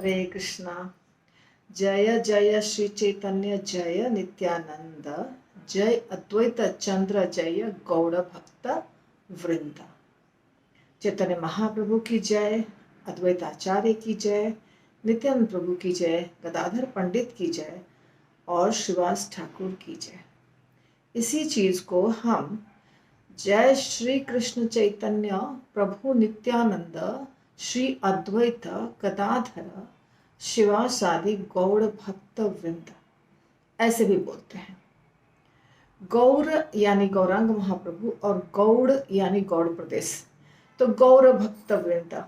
हरे कृष्णा। जय जय श्री चैतन्य जय नित्यानंद, जय अद्वैत चंद्र जय गौड़ भक्त वृंद। चैतन्य महाप्रभु की जय, अद्वैत आचार्य की जय, नित्यानंद प्रभु की जय, गदाधर पंडित की जय और श्रीवास ठाकुर की जय। इसी चीज को हम जय श्री कृष्ण चैतन्य प्रभु नित्यानंद श्री अद्वैत गदाधर शिवासादि गौड़ भक्त वृंद ऐसे भी बोलते हैं। गौर यानी गौरांग महाप्रभु और गौड़ यानी गौड़ प्रदेश। तो गौड़ भक्त वृंद,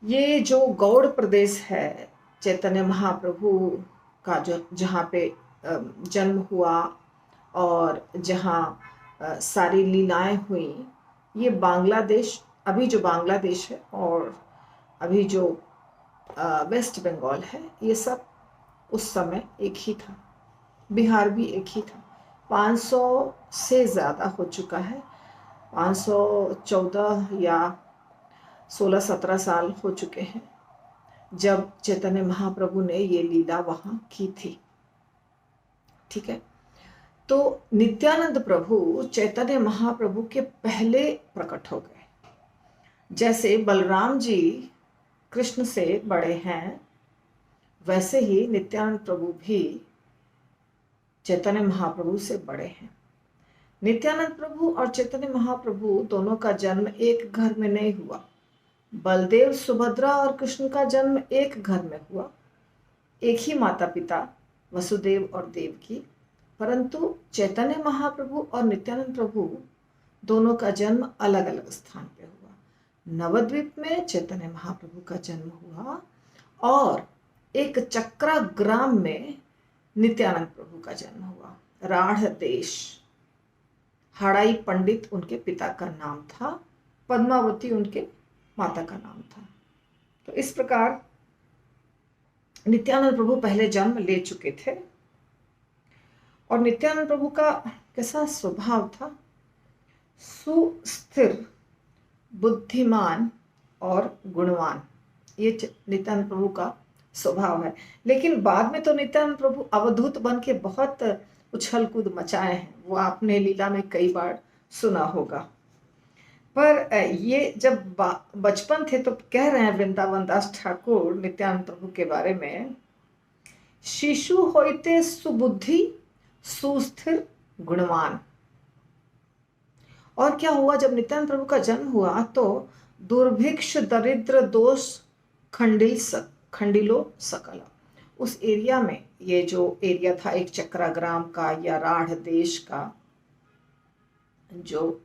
ये जो गौड़ प्रदेश है चैतन्य महाप्रभु का, जो जहाँ पे जन्म हुआ और जहाँ सारी लीलाएं हुई, ये बांग्लादेश, अभी जो बांग्लादेश है और अभी जो वेस्ट बंगाल है, ये सब उस समय एक ही था। बिहार भी एक ही था। 500 से ज़्यादा हो चुका है, 514 या 16-17 साल हो चुके हैं जब चैतन्य महाप्रभु ने ये लीला वहाँ की थी। ठीक है। तो नित्यानंद प्रभु चैतन्य महाप्रभु के पहले प्रकट हो गए। जैसे बलराम जी कृष्ण से बड़े हैं, वैसे ही नित्यानंद प्रभु भी चैतन्य महाप्रभु से बड़े हैं। नित्यानंद प्रभु और चैतन्य महाप्रभु दोनों का जन्म एक घर में नहीं हुआ। बलदेव सुभद्रा और कृष्ण का जन्म एक घर में हुआ, एक ही माता पिता वसुदेव और देवकी। परंतु चैतन्य महाप्रभु और नित्यानंद प्रभु दोनों का जन्म अलग अलग स्थान पे हुआ। नवद्वीप में चैतन्य महाप्रभु का जन्म हुआ और एक चक्रा ग्राम में नित्यानंद प्रभु का जन्म हुआ। राढ़ देश, हाड़ाई पंडित उनके पिता का नाम था, पद्मावती उनके माता का नाम था। तो इस प्रकार नित्यानंद प्रभु पहले जन्म ले चुके थे। और नित्यानंद प्रभु का कैसा स्वभाव था? सुस्थिर, बुद्धिमान और गुणवान, ये नित्यानंद प्रभु का स्वभाव है। लेकिन बाद में तो नित्यानंद प्रभु अवधूत बन के बहुत उछल कूद मचाए हैं, वो आपने लीला में कई बार सुना होगा। पर ये जब बचपन थे तो कह रहे हैं वृंदावन दास ठाकुर नित्यानंद प्रभु के बारे में, शिशु होते सुबुद्धि सुस्थिर गुणवान। और क्या हुआ, जब नित्यानंद प्रभु का जन्म हुआ तो दुर्भिक्ष दरिद्र दोष खंडिलो सकला, उस एरिया में, ये जो एरिया था एक चक्रा ग्राम का या राढ़ देश का जो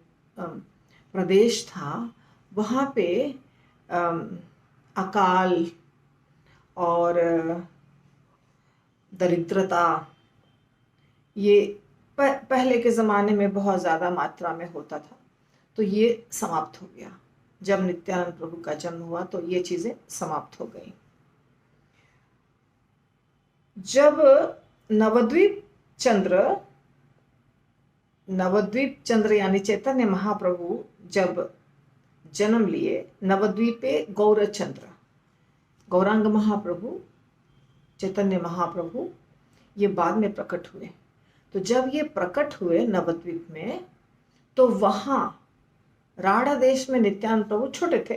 प्रदेश था, वहाँ पे अकाल और दरिद्रता ये पहले के ज़माने में बहुत ज़्यादा मात्रा में होता था। तो ये समाप्त हो गया जब नित्यानंद प्रभु का जन्म हुआ, तो ये चीज़ें समाप्त हो गई। जब नवद्वीप चंद्र यानी चैतन्य महाप्रभु जब जन्म लिए, नवद्वीपे गौरचंद्र, गौरांग महाप्रभु चैतन्य महाप्रभु ये बाद में प्रकट हुए। तो जब ये प्रकट हुए नवद्वीप में, तो वहाँ राढ़ा देश में नित्यानंद प्रभु छोटे थे।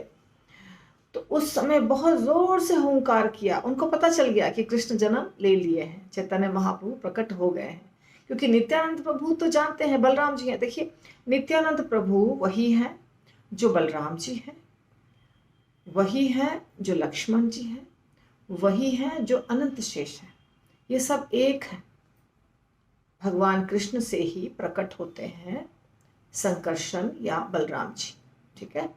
तो उस समय बहुत जोर से हुंकार किया, उनको पता चल गया कि कृष्ण जन्म ले लिए हैं, चैतन्य महाप्रभु प्रकट हो गए हैं। क्योंकि नित्यानंद प्रभु तो जानते हैं बलराम जी हैं। देखिए, नित्यानंद प्रभु वही हैं जो बलराम जी हैं, वही हैं जो लक्ष्मण जी हैं, वही हैं जो अनंत शेष हैं। ये सब एक हैं, भगवान कृष्ण से ही प्रकट होते हैं संकर्षण या बलराम जी। ठीक है।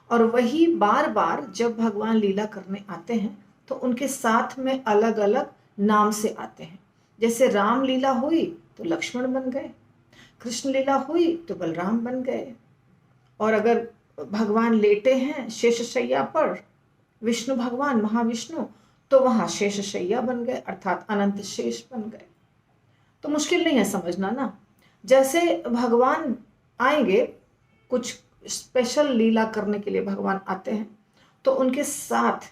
और वही बार बार जब भगवान लीला करने आते हैं तो उनके साथ में अलग अलग नाम से आते हैं। जैसे राम लीला हुई तो लक्ष्मण बन गए, कृष्ण लीला हुई तो बलराम बन गए। और अगर भगवान लेटे हैं शेषशैया पर, विष्णु भगवान महाविष्णु, तो वहाँ शेषशैया बन गए, अर्थात अनंत शेष बन गए। तो मुश्किल नहीं है समझना ना। जैसे भगवान आएंगे, कुछ स्पेशल लीला करने के लिए भगवान आते हैं, तो उनके साथ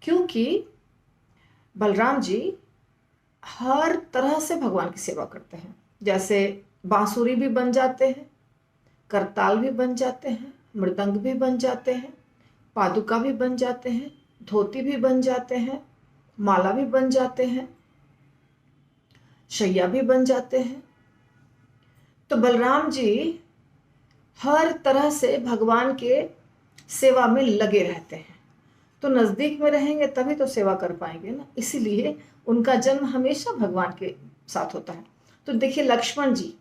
क्योंकि बलराम जी हर तरह से भगवान की सेवा करते हैं। जैसे बांसुरी भी बन जाते हैं, करताल भी बन जाते हैं, मृदंग भी बन जाते हैं, पादुका भी बन जाते हैं, धोती भी बन जाते हैं, माला भी बन जाते हैं, शैया भी बन जाते हैं। तो बलराम जी हर तरह से भगवान के सेवा में लगे रहते हैं। तो नज़दीक में रहेंगे तभी तो सेवा कर पाएंगे ना, इसीलिए उनका जन्म हमेशा भगवान के साथ होता है। तो देखिए लक्ष्मण जी,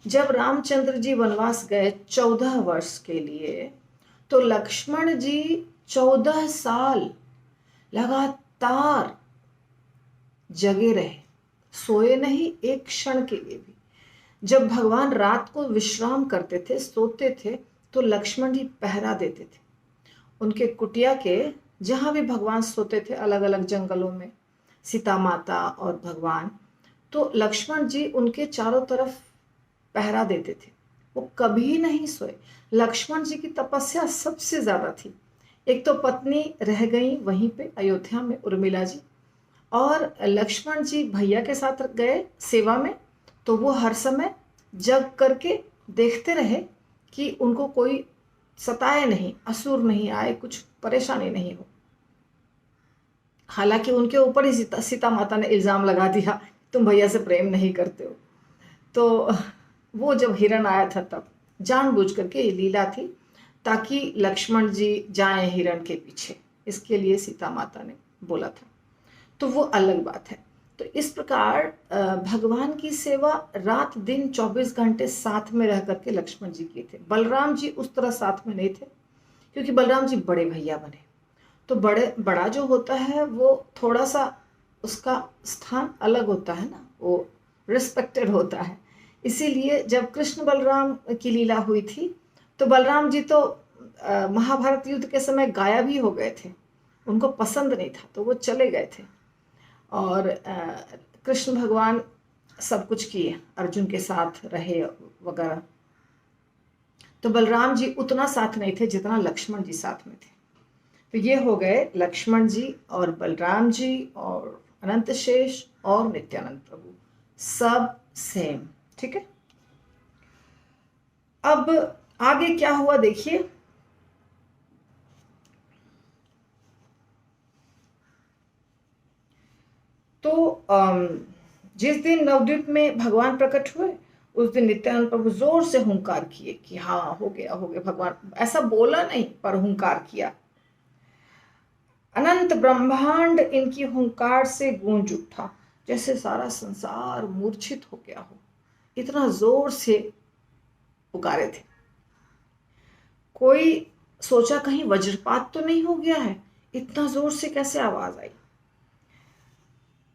जब रामचंद्र जी वनवास गए 14 वर्ष के लिए, तो लक्ष्मण जी 14 साल लगातार जगे रहे, सोए नहीं एक क्षण के लिए भी। जब भगवान रात को विश्राम करते थे, सोते थे, तो लक्ष्मण जी पहरा देते थे। उनके कुटिया के जहाँ भी भगवान सोते थे, अलग अलग जंगलों में, सीता माता और भगवान, तो लक्ष्मण जी उनके चारों तरफ पहरा देते थे। वो कभी नहीं सोए। लक्ष्मण जी की तपस्या सबसे ज्यादा थी। एक तो पत्नी रह गई वहीं पे अयोध्या में, उर्मिला जी, और लक्ष्मण जी भैया के साथ गए सेवा में, तो वो हर समय जग करके देखते रहे कि उनको कोई सताए नहीं, असुर नहीं आए, कुछ परेशानी नहीं हो। हालांकि उनके ऊपर ही सीता माता ने इल्जाम लगा दिया, तुम भैया से प्रेम नहीं करते हो। तो वो जब हिरण आया था तब जानबूझ करके ये लीला थी, ताकि लक्ष्मण जी जाएं हिरण के पीछे, इसके लिए सीता माता ने बोला था। तो वो अलग बात है। तो इस प्रकार भगवान की सेवा रात दिन 24 घंटे साथ में रह करके लक्ष्मण जी किए थे। बलराम जी उस तरह साथ में नहीं थे, क्योंकि बलराम जी बड़े भैया बने। तो बड़ा जो होता है वो थोड़ा सा उसका स्थान अलग होता है ना, वो रिस्पेक्टेड होता है। इसीलिए जब कृष्ण बलराम की लीला हुई थी, तो बलराम जी तो महाभारत युद्ध के समय गायब ही हो गए थे, उनको पसंद नहीं था, तो वो चले गए थे। और कृष्ण भगवान सब कुछ किए, अर्जुन के साथ रहे वगैरह। तो बलराम जी उतना साथ नहीं थे जितना लक्ष्मण जी साथ में थे। तो ये हो गए लक्ष्मण जी और बलराम जी और अनंत शेष और नित्यानंद प्रभु, सब सेम। ठीक है, अब आगे क्या हुआ देखिए। तो जिस दिन नवद्वीप में भगवान प्रकट हुए, उस दिन नित्यानंद प्रभु जोर से हुंकार किए कि हाँ हो गया हो गया। भगवान ऐसा बोला नहीं पर हुंकार किया। अनंत ब्रह्मांड इनकी हुंकार से गूंज उठा, जैसे सारा संसार मूर्छित हो गया हो, इतना जोर से पुकारे थे। कोई सोचा कहीं वज्रपात तो नहीं हो गया है, इतना जोर से कैसे आवाज आई।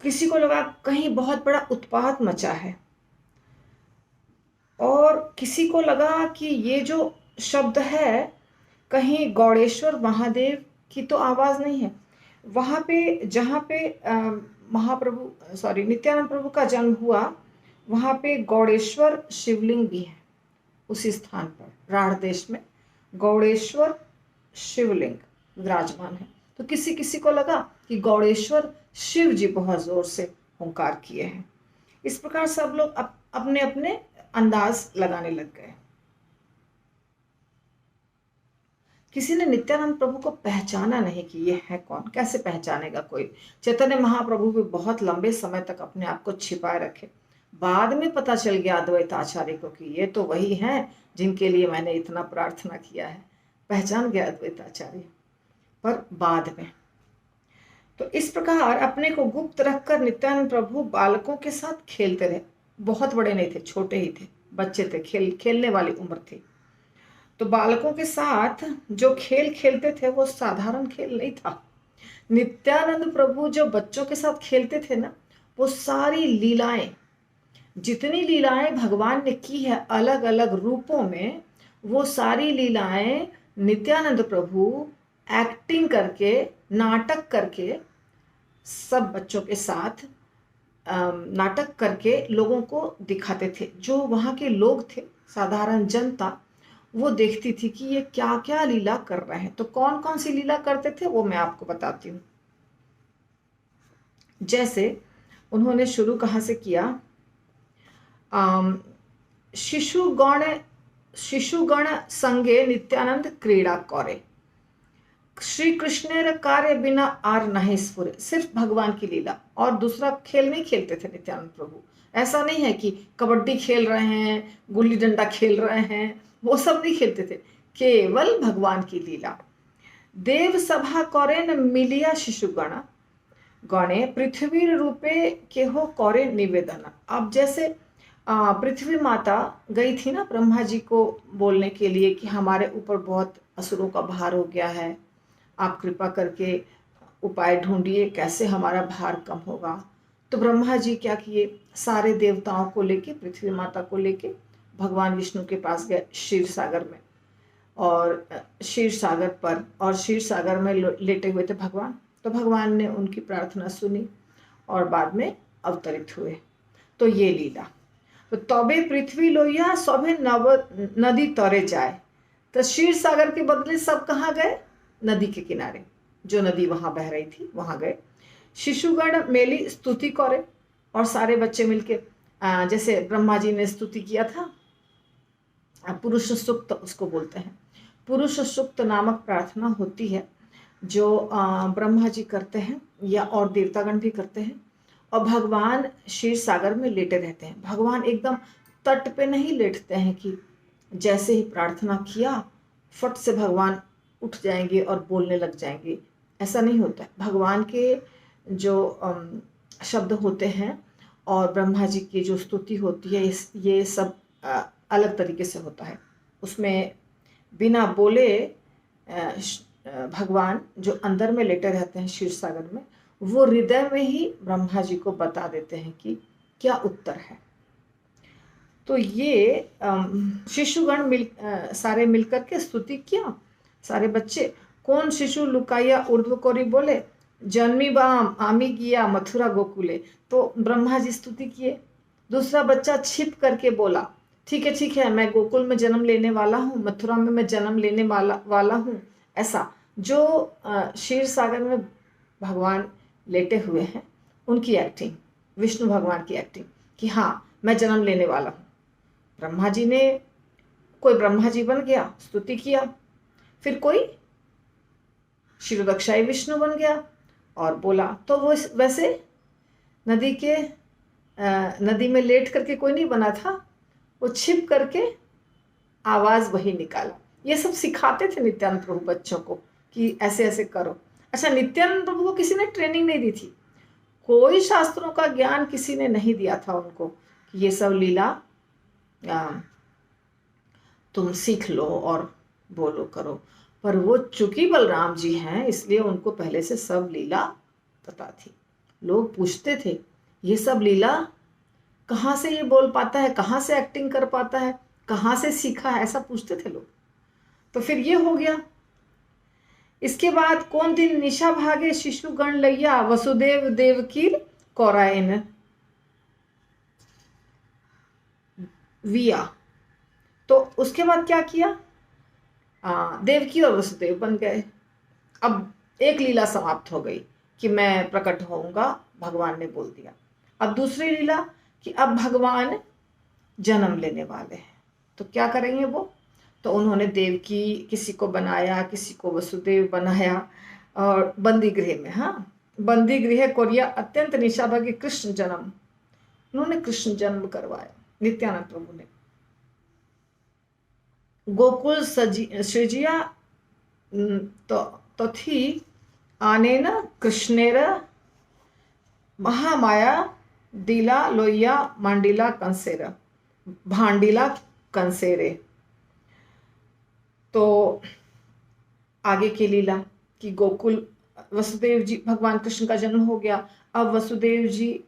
किसी को लगा कहीं बहुत बड़ा उत्पात मचा है, और किसी को लगा कि ये जो शब्द है कहीं गौड़ेश्वर महादेव की तो आवाज नहीं है। वहां पे जहाँ पे महाप्रभु सॉरी नित्यानंद प्रभु का जन्म हुआ, वहां पे गौड़ेश्वर शिवलिंग भी है। उसी स्थान पर राढ़ देश में गौड़ेश्वर शिवलिंग विराजमान है। तो किसी किसी को लगा कि गौड़ेश्वर शिव जी बहुत जोर से हुंकार किए हैं। इस प्रकार सब लोग अपने अपने अंदाज लगाने लग गए। किसी ने नित्यानंद प्रभु को पहचाना नहीं कि ये है कौन, कैसे पहचानेगा कोई। चैतन्य महाप्रभु भी बहुत लंबे समय तक अपने आप को छिपाए रखे। बाद में पता चल गया अद्वैत आचार्य को कि ये तो वही हैं जिनके लिए मैंने इतना प्रार्थना किया है। पहचान गया अद्वैत आचार्य, पर बाद में। तो इस प्रकार अपने को गुप्त रखकर नित्यानंद प्रभु बालकों के साथ खेलते रहे। बहुत बड़े नहीं थे, छोटे ही थे, बच्चे थे, खेलने वाली उम्र थी। तो बालकों के साथ जो खेल खेलते थे वो साधारण खेल नहीं था। नित्यानंद प्रभु जो बच्चों के साथ खेलते थे ना, वो सारी लीलाएं, जितनी लीलाएं भगवान ने की है अलग अलग रूपों में, वो सारी लीलाएं नित्यानंद प्रभु एक्टिंग करके, नाटक करके, सब बच्चों के साथ नाटक करके लोगों को दिखाते थे। जो वहाँ के लोग थे, साधारण जनता, वो देखती थी कि ये क्या क्या लीला कर रहे हैं। तो कौन कौन सी लीला करते थे वो मैं आपको बताती हूँ। जैसे उन्होंने शुरू कहाँ से किया, शिशुगण शिशुगण संगे नित्यानंद क्रीड़ा करे, श्री कृष्णेर कार्य बिना आर नहीं स्फुरे। सिर्फ भगवान की लीला, और दूसरा खेल नहीं खेलते थे नित्यानंद प्रभु। ऐसा नहीं है कि कबड्डी खेल रहे हैं, गुल्ली डंडा खेल रहे हैं, वो सब नहीं खेलते थे, केवल भगवान की लीला। देव सभा करे न मिलिया शिशुगण, गणे पृथ्वी रूपे केहो करे निवेदन। अब जैसे पृथ्वी माता गई थी ना ब्रह्मा जी को बोलने के लिए कि हमारे ऊपर बहुत असुरों का भार हो गया है, आप कृपा करके उपाय ढूंढिए कैसे हमारा भार कम होगा। तो ब्रह्मा जी क्या किए, सारे देवताओं को लेके, पृथ्वी माता को लेके भगवान विष्णु के पास गए क्षीर सागर में, और क्षीर सागर पर, और क्षीर सागर में लेटे हुए थे भगवान। तो भगवान ने उनकी प्रार्थना सुनी और बाद में अवतरित हुए। तो ये लीला। तो तबे पृथ्वी लोहिया सभे नव नदी तरे जाए। तो क्षीर सागर के बदले सब कहाँ गए, नदी के किनारे, जो नदी वहां बह रही थी वहां गए। शिशुगण मेली स्तुति करे, और सारे बच्चे मिलके, जैसे ब्रह्मा जी ने स्तुति किया था, पुरुष सूक्त उसको बोलते हैं। पुरुष सूक्त नामक प्रार्थना होती है जो ब्रह्मा जी करते हैं, या और देवतागण भी करते हैं। और भगवान क्षीर सागर में लेटे रहते हैं। भगवान एकदम तट पे नहीं लेटते हैं कि जैसे ही प्रार्थना किया फट से भगवान उठ जाएंगे और बोलने लग जाएंगे, ऐसा नहीं होता है। भगवान के जो शब्द होते हैं और ब्रह्मा जी की जो स्तुति होती है, ये सब अलग तरीके से होता है। उसमें बिना बोले भगवान जो अंदर में लेटे रहते हैं क्षीर सागर में, वो हृदय में ही ब्रह्मा जी को बता देते हैं कि क्या उत्तर है। तो ये शिशुगण सारे मिलकर के स्तुति किया, सारे बच्चे। कौन शिशु लुकाया ऊर्ध्व कोरी बोले, जन्मी बाम आमी किया मथुरा गोकुले। तो ब्रह्मा जी स्तुति किए। दूसरा बच्चा छिप करके बोला, ठीक है, मैं गोकुल में जन्म लेने वाला हूँ, मथुरा में मैं जन्म लेने वाला हूँ। ऐसा जो क्षीर सागर में भगवान लेटे हुए हैं, उनकी एक्टिंग, विष्णु भगवान की एक्टिंग कि हाँ मैं जन्म लेने वाला हूँ। ब्रह्मा जी ने, कोई ब्रह्मा जी बन गया, स्तुति किया, फिर कोई शिरोदक्षाई विष्णु बन गया और बोला। तो वो वैसे नदी में लेट करके कोई नहीं बना था, वो छिप करके आवाज वही निकाला। ये सब सिखाते थे नित्यानंद प्रभु बच्चों को कि ऐसे ऐसे करो। अच्छा, नित्यानंद प्रभु को किसी ने ट्रेनिंग नहीं दी थी, कोई शास्त्रों का ज्ञान किसी ने नहीं दिया था उनको कि ये सब लीला तुम सीख लो और बोलो करो। पर वो चूंकि बलराम जी हैं, इसलिए उनको पहले से सब लीला पता थी। लोग पूछते थे ये सब लीला कहाँ से ये बोल पाता है, कहाँ से एक्टिंग कर पाता है, कहाँ से सीखा है, ऐसा पूछते थे लोग। तो फिर ये हो गया। इसके बाद कौन दिन निशा भागे शिशुगण लैया, वसुदेव देवकीर कौरायन विया। तो उसके बाद क्या किया, देवकी और वसुदेव बन गए। अब एक लीला समाप्त हो गई कि मैं प्रकट होऊंगा, भगवान ने बोल दिया। अब दूसरी लीला कि अब भगवान जन्म लेने वाले हैं, तो क्या करेंगे वो। तो उन्होंने देवकी किसी को बनाया, किसी को वसुदेव बनाया, और बंदी गृह में, हाँ बंदी गृह कोरिया अत्यंत निशाभागी कृष्ण जन्म, उन्होंने कृष्ण जन्म करवाया नित्यानंद प्रभु ने। गोकुल सृजिया तो थी आनेन कृष्णेर महामाया दिला लोहिया मांडिला कंसेर भांडिला कंसेरे। तो आगे की लीला कि गोकुल वसुदेव जी, भगवान कृष्ण का जन्म हो गया। अब वसुदेव जी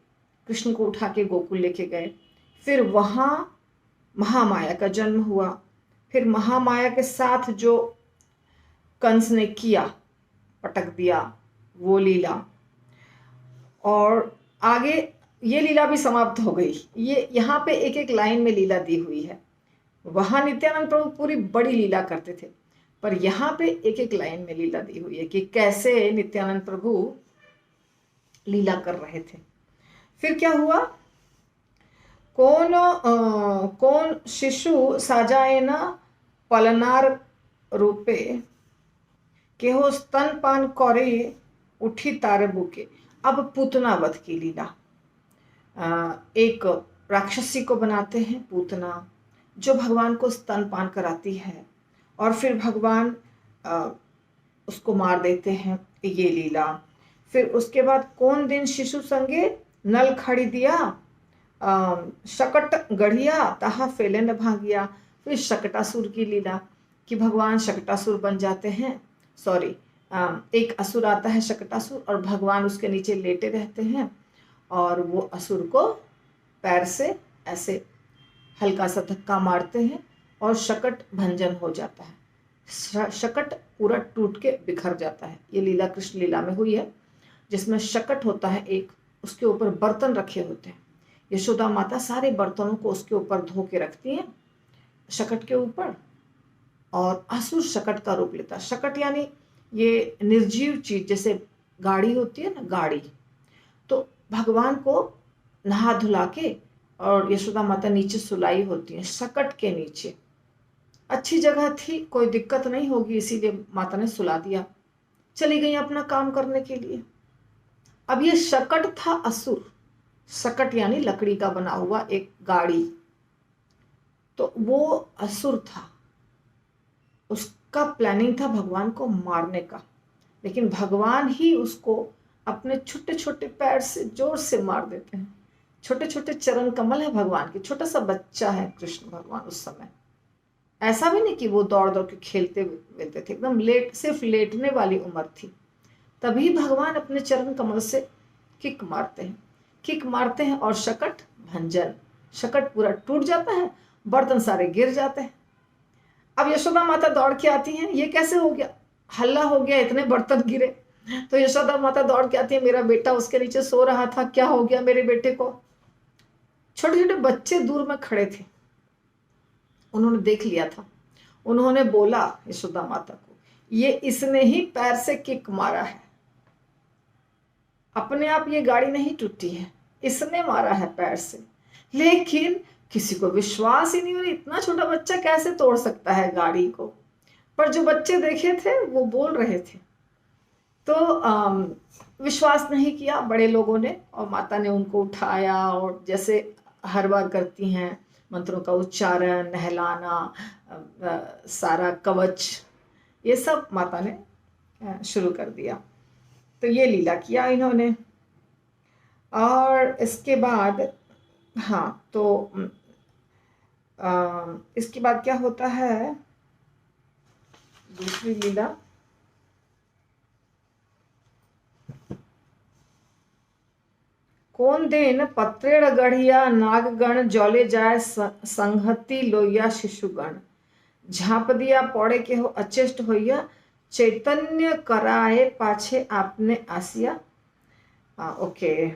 कृष्ण को उठा के गोकुल लेके गए। फिर वहां महामाया का जन्म हुआ। फिर महामाया के साथ जो कंस ने किया, पटक दिया, वो लीला। और आगे ये लीला भी समाप्त हो गई। ये यहाँ पे एक एक लाइन में लीला दी हुई है। वहां नित्यानंद प्रभु पूरी बड़ी लीला करते थे, पर यहाँ पे एक एक लाइन में लीला दी हुई है कि कैसे नित्यानंद प्रभु लीला कर रहे थे। फिर क्या हुआ, कौन शिशु साजाएन पलनार रूपे केहो स्तनपान करे उठी तारे बुके। अब पूतना वध की लीला। एक राक्षसी को बनाते हैं पूतना, जो भगवान को स्तनपान कराती है, और फिर भगवान उसको मार देते हैं, ये लीला। फिर उसके बाद कौन दिन शिशु संगे नल खड़ी दिया, शकट गढ़िया ताहा फेले न भागिया। फिर शकटासुर की लीला कि भगवान शकटासुर बन जाते हैं। सॉरी, एक असुर आता है शकटासुर, और भगवान उसके नीचे लेटे रहते हैं, और वो असुर को पैर से ऐसे हल्का सा धक्का मारते हैं और शकट भंजन हो जाता है। शकट पूरा टूट के बिखर जाता है। ये लीला कृष्ण लीला में हुई है, जिसमें शकट होता है एक, उसके ऊपर बर्तन रखे होते हैं। यशोदा माता सारे बर्तनों को उसके ऊपर धो के रखती हैं शकट के ऊपर, और असुर शकट का रूप लेता है। शकट यानी ये निर्जीव चीज, जैसे गाड़ी होती है ना, गाड़ी। तो भगवान को नहा धुला के और यशोदा माता नीचे सुलाई होती है शकट के नीचे। अच्छी जगह थी, कोई दिक्कत नहीं होगी, इसीलिए माता ने सुला दिया, चली गई अपना काम करने के लिए। अब ये शकट था असुर। शकट यानी लकड़ी का बना हुआ एक गाड़ी, तो वो असुर था। उसका प्लानिंग था भगवान को मारने का, लेकिन भगवान ही उसको अपने छोटे छोटे पैर से जोर से मार देते हैं। छोटे छोटे चरण कमल है भगवान के, छोटा सा बच्चा है कृष्ण भगवान उस समय। ऐसा भी नहीं कि वो दौड़ दौड़ के खेलते मिलते थे, एकदम सिर्फ लेटने वाली उम्र थी। तभी भगवान अपने चरण कमल से किक मारते हैं और शकट भंजन, शकट पूरा टूट जाता है, बर्तन सारे गिर जाते हैं। अब यशोदा माता दौड़ के आती हैं, ये कैसे हो गया, हल्ला हो गया, इतने बर्तन गिरे। तो यशोदा माता दौड़ के आती है, मेरा बेटा उसके नीचे सो रहा था, क्या हो गया मेरे बेटे को। छोटे छोटे बच्चे दूर में खड़े थे, उन्होंने देख लिया था। उन्होंने बोला यशोदा माता को, ये इसने ही पैर से किक मारा है, अपने आप ये गाड़ी नहीं टूटी है, इसने मारा है पैर से। लेकिन किसी को विश्वास ही नहीं हो रहा, इतना छोटा बच्चा कैसे तोड़ सकता है गाड़ी को। पर जो बच्चे देखे थे वो बोल रहे थे, तो विश्वास नहीं किया बड़े लोगों ने, और माता ने उनको उठाया और जैसे हर बार करती हैं, मंत्रों का उच्चारण, नहलाना, सारा कवच, ये सब माता ने शुरू कर दिया। तो ये लीला किया इन्होंने। और इसके बाद हाँ, तो इसके बाद क्या होता है, दूसरी लीला। कौन दिन पत्रेड़ गढ़िया नागगण जौले जाए संहति लोहिया शिशुगण, झाँप दिया पौड़े के हो अचेष्ट होइया, चैतन्य कराए पाछे आपने आसिया। ओके,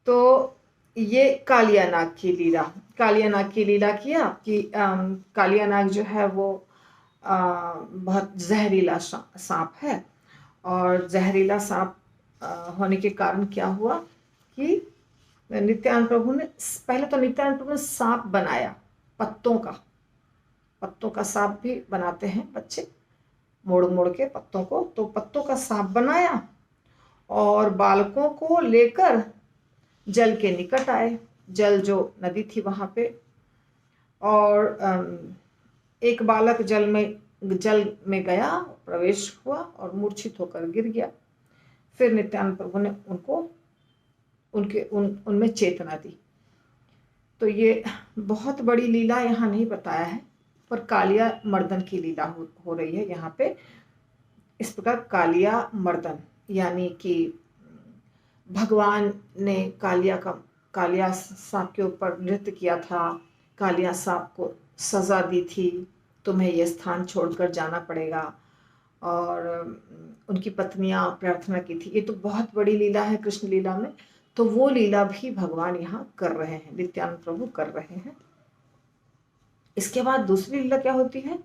तो ये कालिया नाग की लीला किया कि कालिया नाग जो है वो बहुत जहरीला सांप है, और जहरीला सांप होने के कारण क्या हुआ कि नित्यानंद प्रभु ने, पहले तो नित्यानंद प्रभु ने सांप बनाया, पत्तों का सांप भी बनाते हैं बच्चे, मोड़ मोड़ के पत्तों को, तो पत्तों का सांप बनाया और बालकों को लेकर जल के निकट आए, जल जो नदी थी वहां पे, और एक बालक जल में गया, प्रवेश हुआ और मूर्छित होकर गिर गया। फिर नित्यानंद प्रभु ने उनमें चेतना दी। तो ये बहुत बड़ी लीला यहाँ नहीं बताया है, पर कालिया मर्दन की लीला हो रही है यहाँ पे। इस प्रकार कालिया मर्दन यानी कि भगवान ने कालिया सांप के ऊपर नृत्य किया था, कालिया सांप को सजा दी थी, तुम्हें यह स्थान छोड़कर जाना पड़ेगा, और उनकी पत्नियां प्रार्थना की थी। ये तो बहुत बड़ी लीला है कृष्ण लीला में, तो वो लीला भी भगवान यहाँ कर रहे हैं, नित्यानंद प्रभु कर रहे हैं। इसके बाद दूसरी लीला क्या होती है,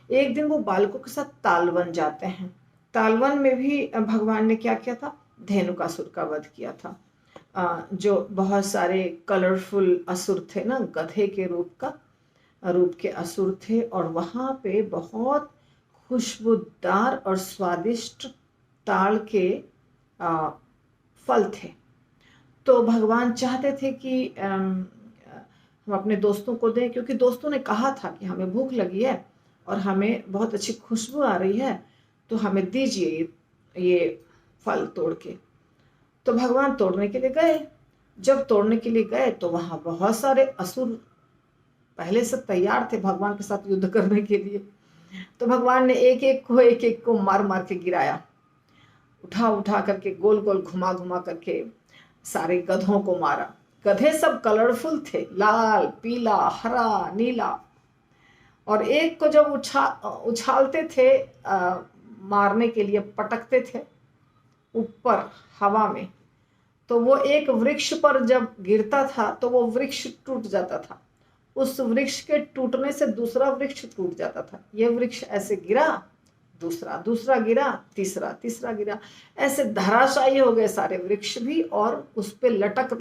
एक दिन वो बालकों के साथ तालवन जाते हैं। तालवन में भी भगवान ने क्या किया था, धेनुकासुर का वध किया था। जो बहुत सारे कलरफुल असुर थे ना, गधे के रूप के असुर थे, और वहाँ पे बहुत खुशबूदार और स्वादिष्ट ताड़ के फल थे। तो भगवान चाहते थे कि हम अपने दोस्तों को दें, क्योंकि दोस्तों ने कहा था कि हमें भूख लगी है और हमें बहुत अच्छी खुशबू आ रही है, तो हमें दीजिए ये फल तोड़ के। तो भगवान तोड़ने के लिए गए। जब तोड़ने के लिए गए तो वहाँ बहुत सारे असुर पहले से तैयार थे भगवान के साथ युद्ध करने के लिए। तो भगवान ने एक एक को मार मार के गिराया, उठा उठा करके, गोल गोल घुमा घुमा करके सारे गधों को मारा। गधे सब कलरफुल थे, लाल, पीला, हरा, नीला। और एक को जब उछालते थे मारने के लिए, पटकते थे ऊपर हवा में, तो वो एक वृक्ष पर जब गिरता था तो वो वृक्ष टूट जाता था। उस वृक्ष के टूटने से दूसरा वृक्ष टूट जाता था। ये वृक्ष ऐसे गिरा, दूसरा गिरा, तीसरा गिरा, ऐसे धराशायी हो गए सारे वृक्ष भी। और उस पे लटक,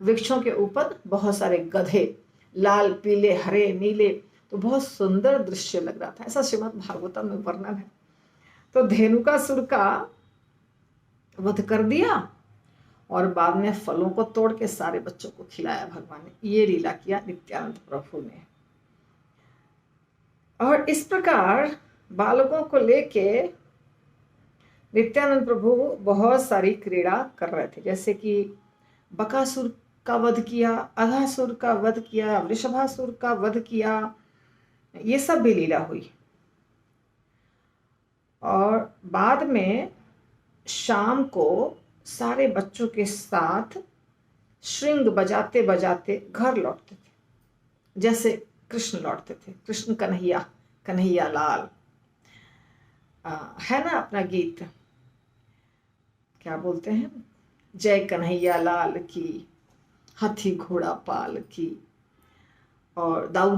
वृक्षों के ऊपर बहुत सारे गधे, लाल, पीले, हरे, नीले। तो बहुत सुंदर दृश्य लग रहा था। ऐसा श्रीमद् भागवतम में वर्णन है। तो धेनुकासुर का वध कर दिया और बाद में फलों को तोड़ के सारे बच्चों को खिलाया भगवान ने। ये लीला किया नित्यानंद प्रभु ने। और इस प्रकार बालकों को लेके नित्यानंद प्रभु बहुत सारी क्रीड़ा कर रहे थे, जैसे कि बकासुर का वध किया, अघासुर का वध किया, वृषभासुर का वध किया। ये सब भी लीला हुई। और बाद में शाम को सारे बच्चों के साथ श्रृंग बजाते बजाते घर लौटते थे, जैसे कृष्ण लौटते थे। कृष्ण कन्हैया, कन्हैया लाल। है ना अपना गीत, क्या बोलते हैं, जय कन्हैया लाल की, हाथी घोड़ा पाल की। और दाऊ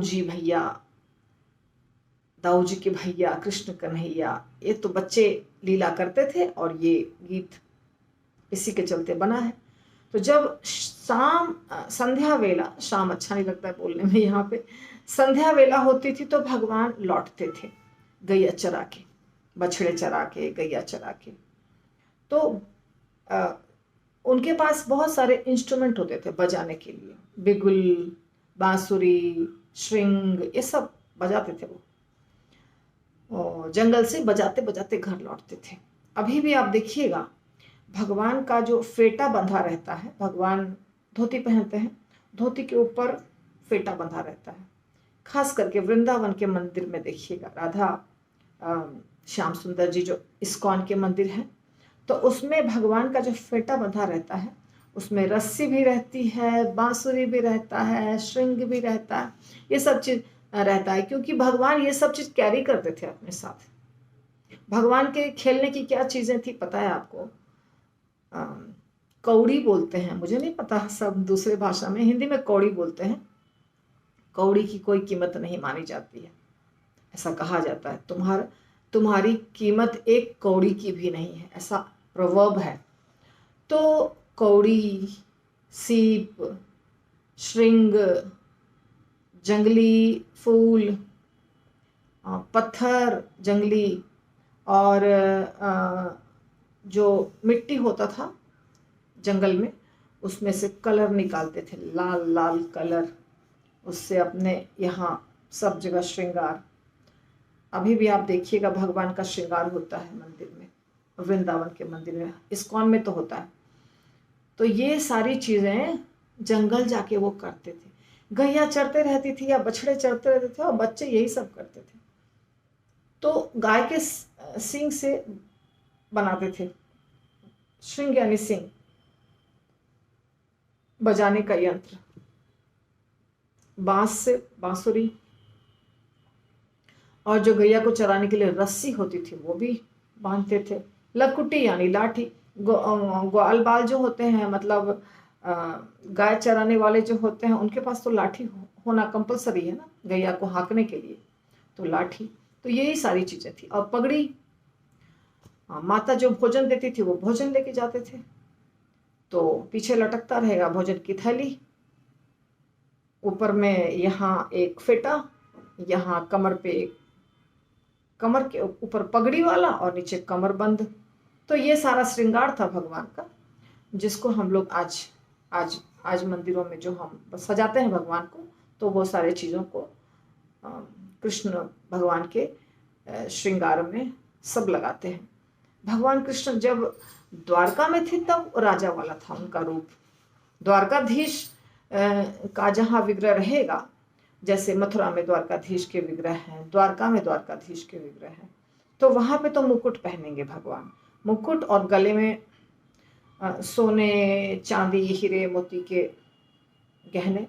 जी के भैया कृष्ण कन्हैया, ये तो बच्चे लीला करते थे और ये गीत इसी के चलते बना है। तो जब संध्या वेला, शाम अच्छा नहीं लगता है बोलने में, यहाँ पे संध्या वेला होती थी तो भगवान लौटते थे गैया चरा के, बछड़े चरा के, गैया चरा के। तो उनके पास बहुत सारे इंस्ट्रूमेंट होते थे बजाने के लिए, बिगुल, बांसुरी, श्रृंग, ये सब बजाते थे वो। और जंगल से बजाते बजाते घर लौटते थे। अभी भी आप देखिएगा भगवान का जो फेटा बंधा रहता है, भगवान धोती पहनते हैं, धोती के ऊपर फेटा बंधा रहता है। खास करके वृंदावन के मंदिर में देखिएगा, राधा श्याम सुंदर जी जो इस्कॉन के मंदिर हैं, तो उसमें भगवान का जो फेटा बंधा रहता है, उसमें रस्सी भी रहती है, बांसुरी भी रहता है, श्रृंग भी रहता है, ये सब चीज रहता है, क्योंकि भगवान ये सब चीज कैरी करते थे अपने साथ। भगवान के खेलने की क्या चीजें थी पता है आपको? कौड़ी बोलते हैं, मुझे नहीं पता सब दूसरे भाषा में, हिंदी में कौड़ी बोलते हैं। कौड़ी की कोई कीमत नहीं मानी जाती है, ऐसा कहा जाता है। तुम्हारी कीमत एक कौड़ी की भी नहीं है, ऐसा प्रवर्ब है। तो कौड़ी, सीप, श्रृंग, जंगली फूल, पत्थर जंगली, और जो मिट्टी होता था जंगल में, उसमें से कलर निकालते थे, लाल लाल कलर, उससे अपने यहाँ सब जगह श्रृंगार। अभी भी आप देखिएगा भगवान का श्रृंगार होता है मंदिर में, वृंदावन के मंदिर में, इस्कॉन में तो होता है। तो ये सारी चीजें जंगल जाके वो करते थे। गैया चरते रहती थी या बछड़े चरते रहते थे और बच्चे यही सब करते थे। तो गाय के सींग से बनाते थे, श्रृंग यानी सींग, बजाने का यंत्र, बांस से बांसुरी, और जो गैया को चराने के लिए रस्सी होती थी वो भी बांधते थे। लकुटी यानी लाठी, ग्वाल बाल जो होते हैं, मतलब गाय चराने वाले जो होते हैं, उनके पास तो लाठी होना कंपलसरी है ना गैया को हाँकने के लिए, तो लाठी। तो यही सारी चीजें थी। और पगड़ी, माता जो भोजन देती थी वो भोजन लेके जाते थे, तो पीछे लटकता रहेगा भोजन की थैली, ऊपर में यहाँ एक फेटा, यहाँ कमर के ऊपर पगड़ी वाला और नीचे कमर बंद। तो ये सारा श्रृंगार था भगवान का, जिसको हम लोग आज आज आज मंदिरों में जो हम सजाते हैं भगवान को, तो वो सारे चीज़ों को कृष्ण भगवान के श्रृंगार में सब लगाते हैं। भगवान कृष्ण जब द्वारका में थे तब राजा वाला था उनका रूप। द्वारकाधीश का जहाँ विग्रह रहेगा, जैसे मथुरा में द्वारकाधीश के विग्रह हैं, द्वारका में द्वारकाधीश के विग्रह हैं, तो वहाँ पे तो मुकुट पहनेंगे भगवान, मुकुट और गले में सोने चांदी हीरे मोती के गहने,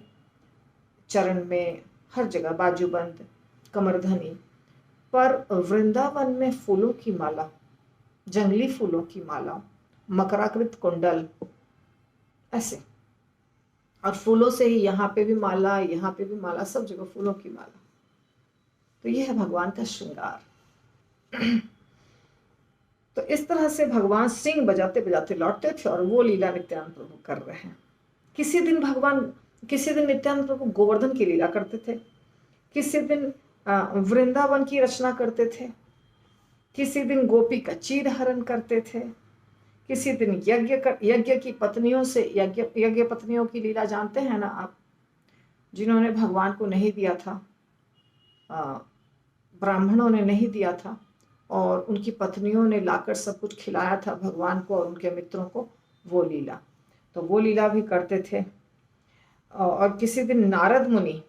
चरण में हर जगह बाजूबंद, कमरधनी। पर वृंदावन में फूलों की माला, जंगली फूलों की माला, मकराकृत कुंडल, ऐसे, और फूलों से ही यहाँ पे भी माला, यहाँ पे भी माला, सब जगह फूलों की माला। तो ये है भगवान का श्रृंगार। तो इस तरह से भगवान सिंह बजाते बजाते लौटते थे और वो लीला नित्यानंद प्रभु कर रहे हैं। किसी दिन नित्यानंद प्रभु गोवर्धन की लीला करते थे, किसी दिन वृंदावन की रचना करते थे, किसी दिन गोपी का चीर हरण करते थे, किसी दिन यज्ञ की पत्नियों से, यज्ञ पत्नियों की लीला जानते हैं ना आप, जिन्होंने भगवान को नहीं दिया था, ब्राह्मणों ने नहीं दिया था और उनकी पत्नियों ने लाकर सब कुछ खिलाया था भगवान को और उनके मित्रों को, वो लीला, तो वो लीला भी करते थे। और किसी दिन नारद मुनि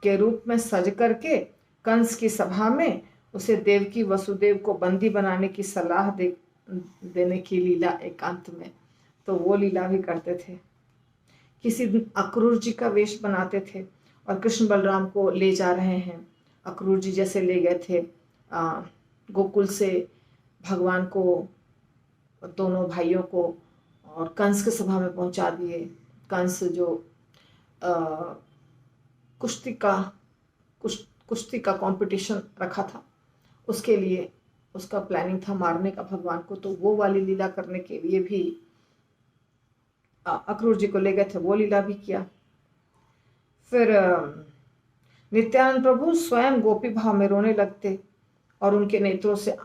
के रूप में सज करके कंस की सभा में उसे देवकी वसुदेव को बंदी बनाने की सलाह देने की लीला एकांत में, तो वो लीला भी करते थे। किसी दिन अक्रूर जी का वेश बनाते थे और कृष्ण बलराम को ले जा रहे हैं, अक्रूर जी जैसे ले गए थे गोकुल से भगवान को, दोनों भाइयों को, और कंस के सभा में पहुंचा दिए। कंस जो कुश्ती का कंपटीशन रखा था, उसके लिए उसका प्लानिंग था मारने का भगवान को, तो वो वाली लीला करने के लिए भी अक्रूर जी को ले गए थे, वो लीला भी किया। फिर नित्यानंद प्रभु स्वयं गोपी भाव में रोने लगते और उनके नेत्रों से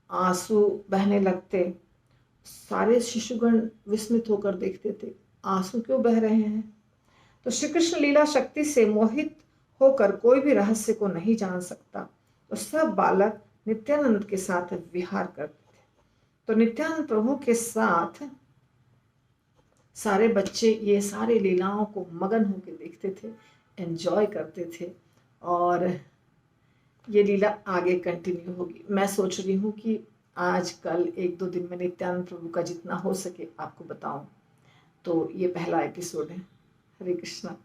आंसू बहने लगते। सारे शिशुगण विस्मित होकर देखते थे, आंसू क्यों बह रहे हैं। तो श्री कृष्ण लीला शक्ति से मोहित होकर कोई भी रहस्य को नहीं जान सकता, तो सब बालक नित्यानंद के साथ विहार करते थे। तो नित्यानंद प्रभु के साथ सारे बच्चे ये सारे लीलाओं को मगन होकर देखते थे, एंजॉय करते थे, और ये लीला आगे कंटिन्यू होगी। मैं सोच रही हूँ कि आज कल 1-2 दिन में नित्यानंद प्रभु का जितना हो सके आपको बताऊं। तो ये पहला एपिसोड है। हरे कृष्णा।